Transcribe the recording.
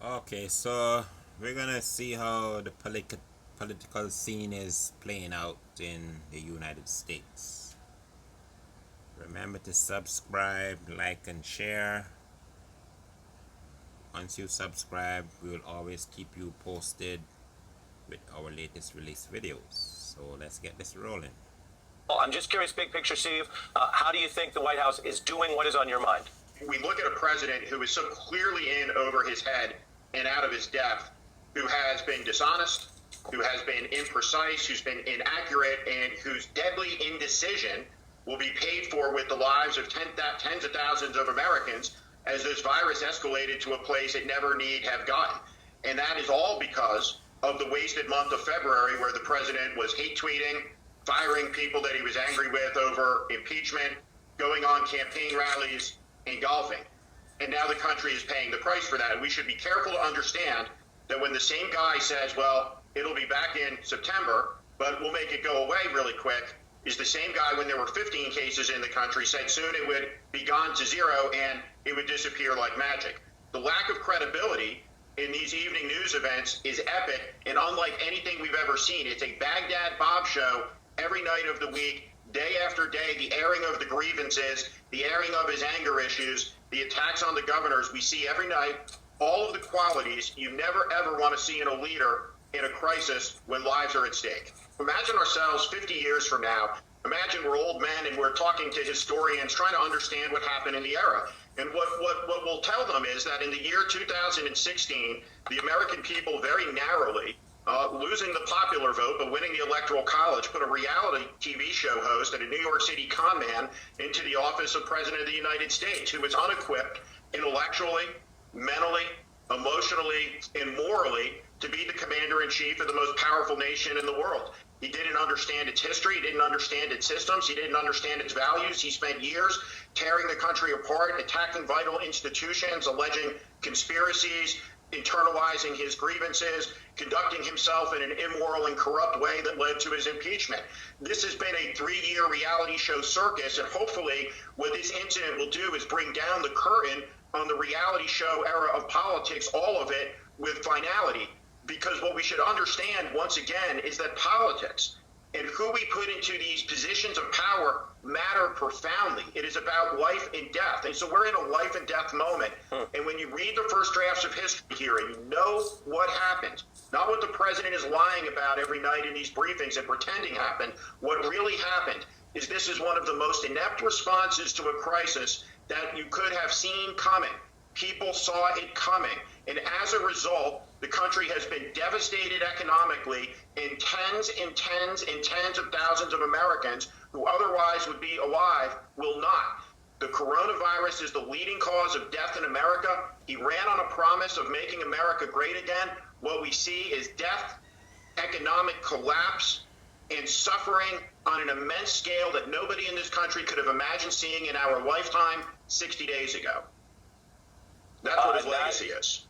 Okay, so we're gonna see how the political scene is playing out in the United States. Remember to subscribe, like, and share. Once you subscribe, we will always keep you posted with our latest release videos. So let's get this rolling. Well, I'm just curious, big picture, Steve, how do you think the White House is doing what is on your mind? We look at a president who is so clearly in over his head and out of his depth, who has been dishonest, who has been imprecise, who's been inaccurate, and whose deadly indecision will be paid for with the lives of tens of thousands of Americans as this virus escalated to a place it never need have gotten. And that is all because of the wasted month of February, where the president was hate tweeting, firing people that he was angry with over impeachment, going on campaign rallies, and golfing. And now the country is paying the price for that. And we should be careful to understand that when the same guy says, well, it'll be back in September, but we'll make it go away really quick, is the same guy when there were 15 cases in the country said soon it would be gone to zero and it would disappear like magic. The lack of credibility in these evening news events is epic and unlike anything we've ever seen. It's a Baghdad Bob show every night of the week, day after day, the airing of the grievances, the airing of his anger issues, the attacks on the governors we see every night, all of the qualities you never ever want to see in a leader in a crisis when lives are at stake. Imagine ourselves 50 years from now. Imagine we're old men and we're talking to historians trying to understand what happened in the era. And what we'll tell them is that in the year 2016, the American people very narrowly, losing the popular vote but winning the Electoral College, put a reality TV show host and a New York City con man into the office of President of the United States, who was unequipped intellectually, mentally, emotionally, and morally to be the commander-in-chief of the most powerful nation in the world. He didn't understand its history. He didn't understand its systems. He didn't understand its values. He spent years tearing the country apart, attacking vital institutions, alleging conspiracies, internalizing his grievances, conducting himself in an immoral and corrupt way that led to his impeachment. This has been a 3-year reality show circus, and hopefully what this incident will do is bring down the curtain on the reality show era of politics, all of it with finality. Because what we should understand, once again, is that politics and who we put into these positions of power matter profoundly. It is about life and death. And so we're in a life and death moment. And when you read the first drafts of history here and you know what happened, not what the president is lying about every night in these briefings and pretending happened, what really happened is this is one of the most inept responses to a crisis that you could have seen coming. People saw it coming. And as a result, the country has been devastated economically, and tens and tens and tens of thousands of Americans who otherwise would be alive will not. The coronavirus is the leading cause of death in America. He ran on a promise of making America great again. What we see is death, economic collapse, and suffering on an immense scale that nobody in this country could have imagined seeing in our lifetime 60 days ago. That's what his legacy is.